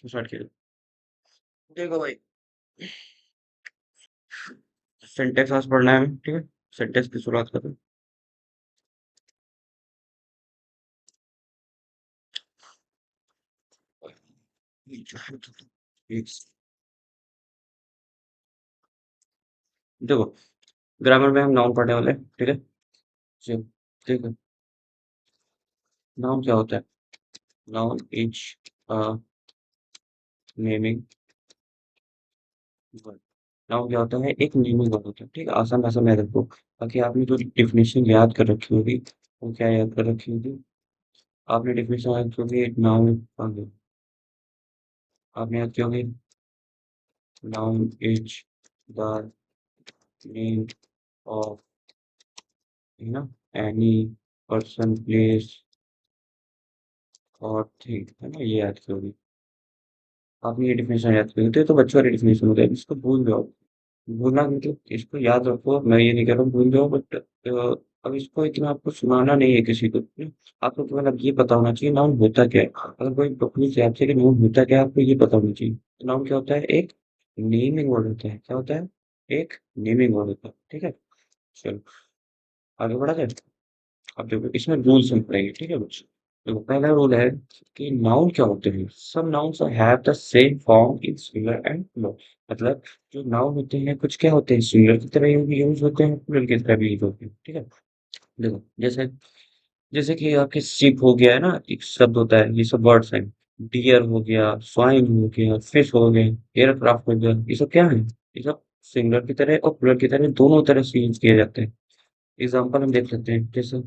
Start किया। देखो भाई, सिंटेक्स आज पढ़ना है हमें, ठीक है। सिंटेक्स की शुरुआत करते हैं। देखो, ग्रामर में हम नाउन पढ़ने वाले हैं, ठीक है जी। ठीक है। नाउन क्या होता है? Noun is naming word. Noun क्या होता है? एक नेमिंग वर्ड होता है, ठीक है। आसान भाषा में रखो, बाकी आपने जो डिफिनेशन याद कर रखी होगी, वो क्या याद कर रखी होगी? आपने डिफिनेशन याद की होगी नाउन। आपने याद किया होगी noun is the name of, है ना, एनी पर्सन, प्लेस और थिंग, है ना, ये याद की होगी। आपने ये डिफिनेशन याद की होती है, तो बच्चों वाली डिफिनेशन होता है, इसको भूल जाओ। भूलना मतलब इसको याद रखो, मैं ये नहीं कह रहा हूँ भूल जाओ, बट अब इसको इतना आपको सुनाना नहीं है किसी को, आपको केवल अब ये पता होना चाहिए नाउन होता क्या है। अगर कोई पूछ से आपसे कि नाउन होता क्या है, आपको ये पता होना चाहिए। तो नाउन क्या होता है? एक नेमिंग वर्ड होता है। क्या होता है? एक नेमिंग वर्ड होता है, ठीक है। चलो आगे बढ़ा जाए। अब देखो इसमें रूल्स हम पढ़ेंगे, ठीक है बच्चों। देखो पहला रूल है कि नाउन क्या होते हैं। सब nouns have the same form in singular and plural. मतलब जो नाउन होते हैं कुछ क्या होते हैं, सिंगुलर की तरह यूज होते हैं, प्लूरल की तरह भी यूज होते हैं, ठीक है। देखो जैसे जैसे कि आपके शिप हो गया है ना, एक शब्द होता है, ये सब वर्ड्स हैं। डियर हो गया, स्वाइन हो गया, फिश हो गए, एयरक्राफ्ट हो गया, ये सब क्या है? ये सब सिंगुलर की तरह और प्लूरल की तरह दोनों तरह से यूज किए जाते हैं। एग्जाम्पल हम देख लेते हैं, जैसे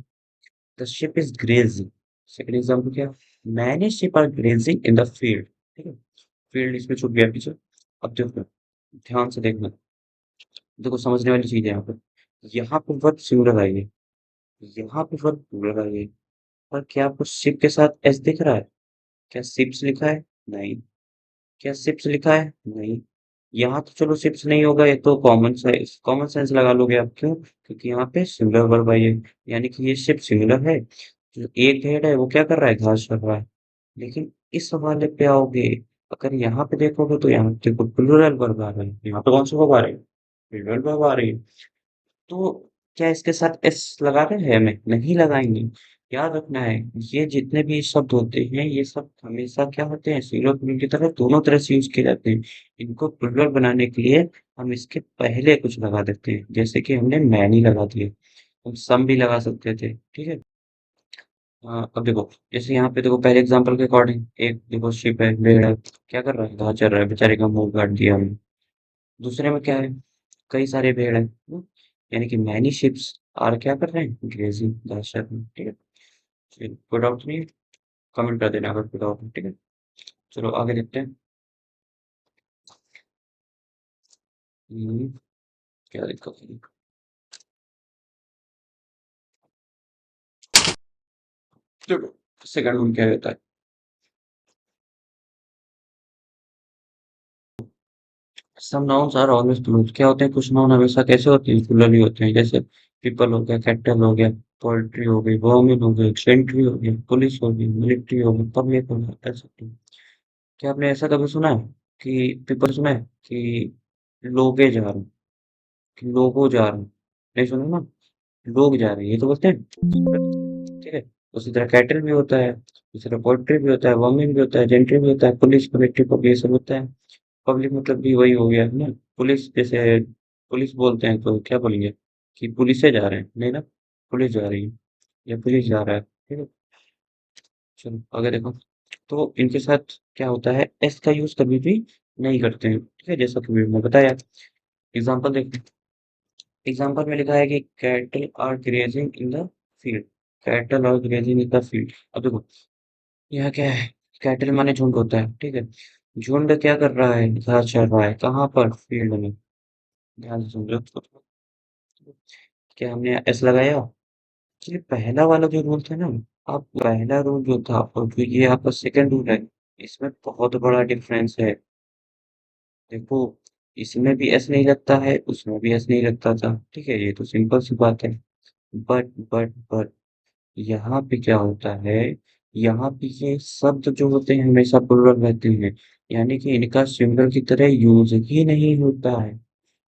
the ship is grazing. Second example क्या? Many ship are grazing in the field, ठीक है। फील्ड इसमें छूट गया पीछे। अब देखो, ध्यान से देखना। देखो समझने वाली चीज है यहाँ पर। यहाँ पे वर्ब सिंगुलर आई है, यहाँ पे वर्ब प्लूरल आई है। पर क्या आपको शिप के साथ एस दिख रहा है? क्या शिप्स लिखा है? नहीं। क्या शिप्स लिखा है? नहीं। यहाँ तो चलो शिप्स नहीं होगा, ये तो कॉमन सेंस लगा लोगे आप। क्यों? क्योंकि यहाँ पे सिंगुलर वर्ब आई है, यानी कि ये शिप सिंगुलर है। जो एक भेड़ है वो क्या कर रहा है? घास चर रहा है। लेकिन इस हवाले पे आओगे, अगर यहाँ पे देखोगे तो यहाँ पे देखो प्लूरल वर्ब आ रहा है। यहाँ पे कौन सा वर्ब आ रहा है? प्लूरल वर्ब आ रही है। तो क्या इसके साथ एस लगा रहे हैं? हमें नहीं लगाएंगे। याद रखना है, ये जितने भी शब्द होते हैं ये सब हमेशा क्या होते हैं? सिंगुलर प्लूरल की तरह दोनों तरह से यूज किए जाते हैं। इनको प्लूरल बनाने के लिए हम इसके पहले कुछ लगा देते हैं, जैसे कि हमने मैनी लगा दिए। हम सम भी लगा सकते थे, ठीक है। अब देखो, जैसे यहाँ पे देखो पहले एग्जांपल के अकॉर्डिंग, एक देखो शिप है, भेड़ है, क्या कर रहा है? घास चर रहा है, बेचारे का मुंह काट दिया हमने। दूसरे में क्या है? कई सारे भेड़ हैं, यानी कि मैनी शिप्स आर क्या कर रहे हैं? ग्रेजिंग, घास चर रहे हैं, ठीक है। चलिए, कोई डाउट नहीं है? कमेंट कर देना अगर कोई डाउट है, ठीक है। चलो आगे देखते हैं। हम्म, क्या दिक्कत है? देखो सेकंड वन क्या रहता है? Some nouns are always plural. क्या होते हैं? कुछ नाउन हमेशा कैसे होते हैं? प्लूरल ही होते हैं। जैसे पीपल हो गया, कैटल हो गया, पोल्ट्री हो गई, वर्मिन हो गई, सेंट्री हो गई, पुलिस हो गई, मिलिट्री हो गई, पब्लिक हो गया, ऐसा। क्या आपने ऐसा कभी सुना है कि पीपल सुना है कि लोगे जा रहे हैं, कि लोगो जा रहे हैं? नहीं सुना ना। लोग जा रहे हैं, ये तो बोलते हैं, ठीक है। उसी तरह कैटल भी होता है, उसी तरह पोल्ट्री भी होता है, वर्मिन भी होता है, जेंट्री भी होता है, पुलिस, मिलिट्री, पब्लिक, ये सब होता है। पब्लिक मतलब भी वही हो गया है ना। पुलिस जैसे पुलिस बोलते हैं तो क्या बोलेंगे? कि पुलिसे जा रहे हैं, नहीं ना, पुलिस जा रही है या पुलिस जा रहा है, ठीक है। चलो आगे देखो। तो इनके साथ क्या होता है? एस का यूज कभी भी नहीं करते हैं, ठीक है, जैसा कि मैंने बताया। एग्जाम्पल देखो। एग्जाम्पल में लिखा है कि cattle are grazing in the field. Cattle are grazing in the field. अब देखो यह क्या है? कैटल माने झुंड होता है, ठीक है। झुंड क्या कर रहा है? घास चर रहा है, कहाँ पर? फील्ड में। ध्यान से समझो। क्या हमने एस लगाया? ये पहला वाला जो रूल था ना, आप पहला रूल जो था और जो ये आपका सेकंड रूल है, इसमें बहुत बड़ा डिफरेंस है। देखो, इसमें भी एस नहीं लगता है, उसमें भी एस नहीं लगता था, ठीक है, ये तो सिंपल सी बात है। बट यहाँ पे क्या होता है? यहाँ पे ये शब्द जो होते हैं हमेशा प्लुरल रहते हैं। यानी कि इनका सिंगुलर की तरह यूज ही नहीं होता है।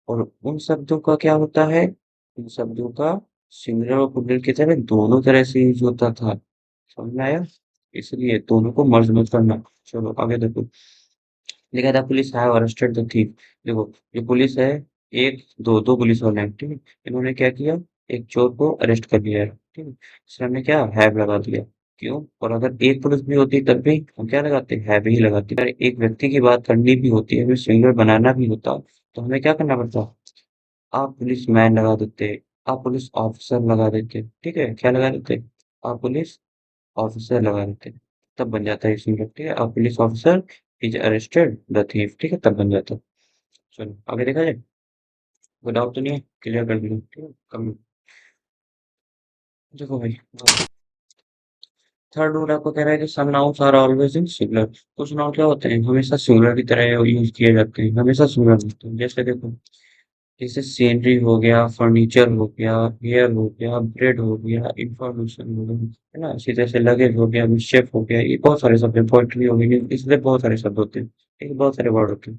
और उन शब्दों का क्या होता है? उन शब्दों का सिंगुलर और प्लूरल की तरह दोनों तरह से यूज होता था। समझ में आया? इसलिए दोनों को मर्ज मत करना। चलो आगे देखो। लिखा था police have arrested the thief. देखो, ये पुलिस है, एक दो दो पुलिस वाले हैं, ठीक है। इन्होंने क्या किया? एक चोर को अरेस्ट कर लिया है, ठीक है। इसलिए हमने क्या हैव लगा दिया। क्यों? और अगर एक पुलिस भी होती तब भी हम क्या लगाते? हैव ही लगाते। अगर एक व्यक्ति की बात करनी भी होती है, हमें सिंगुलर बनाना भी होता, तो हमें क्या करना पड़ता? आप पुलिस मैन लगा देते, आप पुलिस ऑफिसर लगा देते, ठीक है। क्या लगा देते? आप पुलिस ऑफिसर लगा देते, तब बन जाता है सिंगुलर, ठीक है। आप police officer is arrested the thief, ठीक है, तब बन जाता है। चलो आगे देखा जाए। कोई डाउट तो नहीं है? क्लियर कर दिया, ठीक है। कम देखो भाई, थर्ड रूल आपको कह रहा है कि some nouns are always in singular. कुछ नाउन क्या होते हैं? हमेशा सिंगुलर की तरह यूज किए जाते हैं, हमेशा सिंगुलर होते हैं। जैसे देखो, जैसे सीनरी हो गया, फर्नीचर हो गया, हेयर हो गया, ब्रेड हो गया, इंफॉर्मेशन हो गया, है ना। इसी तरह से लगेज हो गया, शेफ हो गया, ये बहुत सारे शब्द हैं। पोएट्री हो गई, इसलिए बहुत सारे शब्द होते हैं, ठीक है, बहुत सारे वर्ड होते हैं।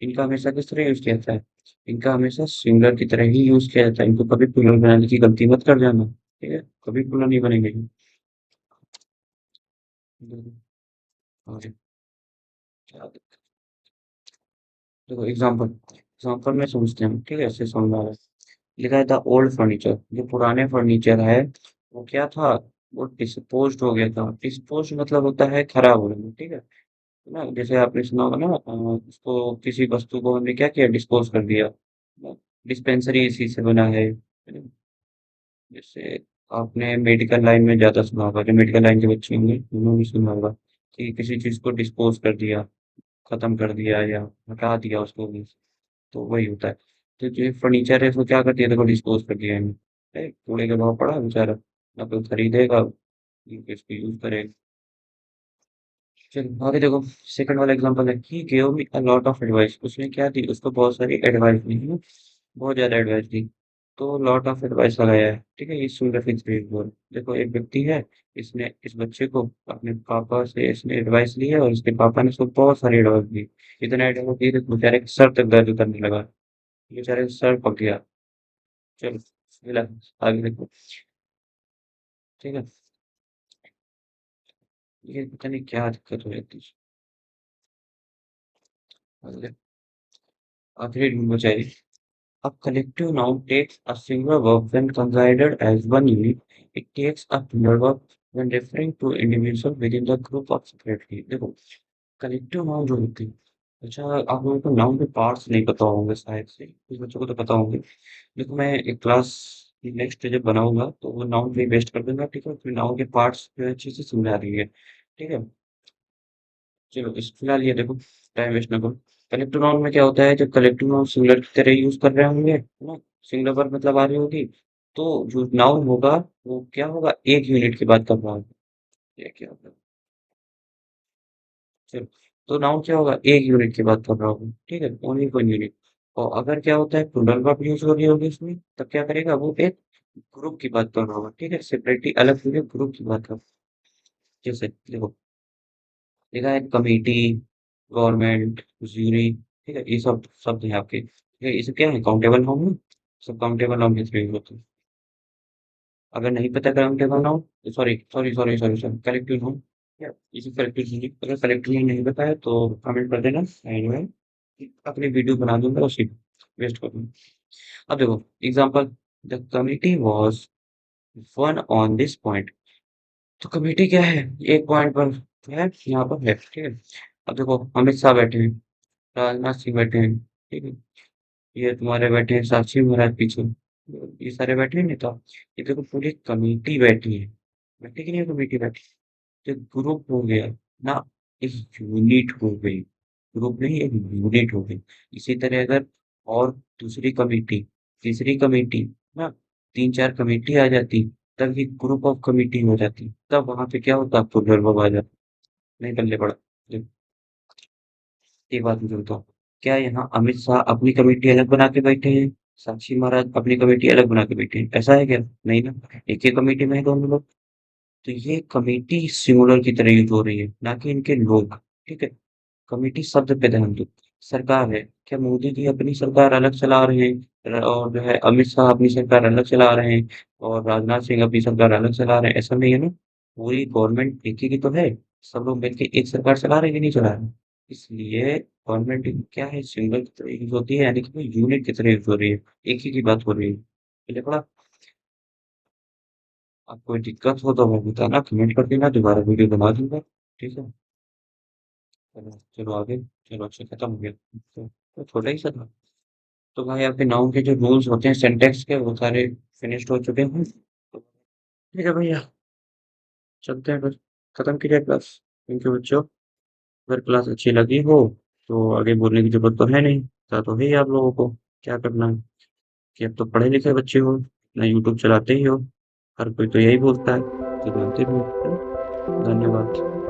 इनका हमेशा किस तरह यूज किया जाता है? इनका हमेशा सिंगुलर की तरह ही यूज किया जाता है। इनको कभी प्लूरल बनाने की गलती मत कर जाना, ठीक है। कभी प्लूरल नहीं बनेंगे ये। और क्या देखो, एग्जाम्पल एग्जाम्पल में समझते हैं, ठीक है, ऐसे समझ में आ रहा है। लिखा है था ओल्ड फर्नीचर, जो पुराने फर्नीचर है वो क्या था? वो डिस्पोज्ड हो गया था। डिस्पोज मतलब होता है खराब होना, ठीक है ना। जैसे आपने सुना होगा ना, उसको किसी वस्तु को हमने क्या किया? डिस्पोज कर दिया। डिस्पेंसरी इसी से बना है ना? जैसे आपने मेडिकल लाइन में ज्यादा सुना होगा, जो मेडिकल लाइन के बच्चे होंगे उन्होंने भी सुना होगा कि किसी चीज को डिस्पोज कर दिया, खत्म कर दिया या हटा दिया उसको भी। तो वही होता है। तो जो फर्नीचर है उसको क्या कर दिया? देखो, डिस्पोज कर दिया है, कूड़े के भाव पड़ा बेचारा, ना कोई खरीदेगा, ना इसको यूज करेगा। चलो आगे देखो। सेकंड वाला एग्जांपल है, he gave me a lot of advice. उसने क्या दी? उसको बहुत सारी एडवाइस दी है ना, बहुत ज्यादा एडवाइस दी। तो लॉट ऑफ एडवाइस लगाया है, ठीक है। ये सुंदर फिक्स बोल। देखो, एक व्यक्ति है, इसने इस बच्चे को अपने पापा से इसने एडवाइस ली है, और इसके पापा ने उसको बहुत सारी एडवाइस दी। इतना एडवाइस दी तो बेचारे के सर तक दर्द करने लगा, बेचारे का सर पक गया। चलो अगला, आगे देखो, ठीक है। ये पता नहीं क्या दिक्कत हो जाती है। आगे, आखिरी ढूंढ चाहिए। A collective noun takes a singular verb when considered as one unit. It takes a plural verb when referring to individual within the group of separately. देखो, कलेक्टिव नाउन जो होती है, अच्छा, आप लोगों को नाउन के पार्ट्स नहीं पता होंगे शायद से, कुछ बच्चों को तो पता होंगे। देखो, मैं एक क्लास नेक्स्ट जब बनाऊंगा तो वो नाउन पे बेस्ट कर दूंगा, ठीक है। फिर नाउन के पार्ट्स जो है अच्छे से समझा देंगे, ठीक है। चलो इस फिलहाल ये देखो, टाइम वेस्ट ना करो। कलेक्टिव नाउन में क्या होता है? जब कलेक्टिव नाउन सिंगुलर की तरह यूज कर रहे होंगे, है ना, सिंगुलर पर मतलब आ रही होगी, तो जो नाउन होगा वो क्या होगा? एक यूनिट की बात कर रहा होगा। ये क्या होगा? चलो, तो नाउन क्या होगा? एक यूनिट की बात कर रहा होगा, ठीक है, ओनली वन यूनिट। और अगर क्या होता है, प्लूरल वर्ब यूज हो रही होगी उसमें, तब क्या करेगा? वो एक ग्रुप की बात कर रहा होगा, ठीक है, सेपरेटली अलग से ग्रुप की बात कर। जैसे देखो, लिखा है कमेटी, गवर्नमेंट, जूरी, ठीक है, ये सब शब्द हैं आपके, ठीक है। ये सब क्या है? काउंटेबल नाउन है। सब काउंटेबल नाउन के थ्रू यूज होते हैं। अगर नहीं पता countable noun, sorry sorry sorry sorry sorry, collective noun, या इसी कलेक्टिव नाउन, अगर कलेक्टिव नाउन नहीं पता है तो कमेंट कर देना, एंड में अपनी वीडियो बना दूंगा, उसी वेस्ट कर दूंगा। अब देखो example, the committee was one on this point. तो कमेटी क्या है? एक पॉइंट पर है, यहाँ पर है, ठीक है। अब देखो, अमित शाह बैठे हैं, राजनाथ सिंह बैठे हैं, ठीक है, ये तुम्हारे बैठे हैं साक्षी महाराज पीछे, ये सारे बैठे हैं नेता। ये देखो, पूरी कमेटी बैठी है, बैठी कि नहीं? कमेटी बैठी, तो ग्रुप हो गया ना, एक यूनिट हो गई। ग्रुप नहीं, एक यूनिट हो गई। इसी तरह अगर और दूसरी कमेटी, तीसरी कमेटी ना, तीन चार कमेटी आ जाती, तब ये ग्रुप ऑफ कमेटी हो जाती, तब वहां पे क्या होता? आपको गड़बड़ आ जाता, नहीं पल्ले पड़ा। एक बात मुझे बताओ, क्या यहाँ अमित शाह अपनी कमेटी अलग बना के बैठे हैं? साक्षी महाराज अपनी कमेटी अलग बना के बैठे हैं? ऐसा है क्या? नहीं ना, एक ही कमेटी में है दोनों लोग। तो ये कमेटी सिंगुलर की तरह यूज हो रही है, ना कि इनके लोग, ठीक है। कमेटी शब्द पे ध्यान दो। सरकार है, क्या मोदी जी अपनी सरकार अलग चला रहे हैं और जो है अमित शाह अपनी सरकार अलग चला रहे हैं और राजनाथ सिंह अपनी सरकार अलग चला रहे हैं, ऐसा नहीं है ना। पूरी गवर्नमेंट एक ही की तो है। सब लोग मिलके एक सरकार चला रहे हैं कि नहीं चला रहे। इसलिए गवर्नमेंट क्या है, सिंबल की तरह यूज होती है, यानी कि वो यूनिट की तरह यूज हो रही है। एक ही की बात हो रही है। मुझे पड़ा। अब कोई दिक्कत हो तो वो बताना, कमेंट कर देना, दोबारा वीडियो बना दूंगा। ठीक है। चलो चलो आगे। चलो अच्छा खत्म हो गया। तो छोटा ही सा था। तो भाई आपके नाउन के जो रूल्स होते हैं सिंटेक्स के, वो सारे फिनिश्ड हो चुके हैं। तो ठीक है भैया, चलते हैं फिर। खत्म कीजिए क्लास। थैंक यू बच्चों। अगर क्लास अच्छी लगी हो तो आगे बोलने की जरूरत तो है नहीं, पता तो है ही आप लोगों को क्या करना है। कि अब तो पढ़े लिखे बच्चे हो, ना यूट्यूब चलाते ही हो। हर कोई तो यही बोलता है, तो जानते भी हो, है ना। धन्यवाद।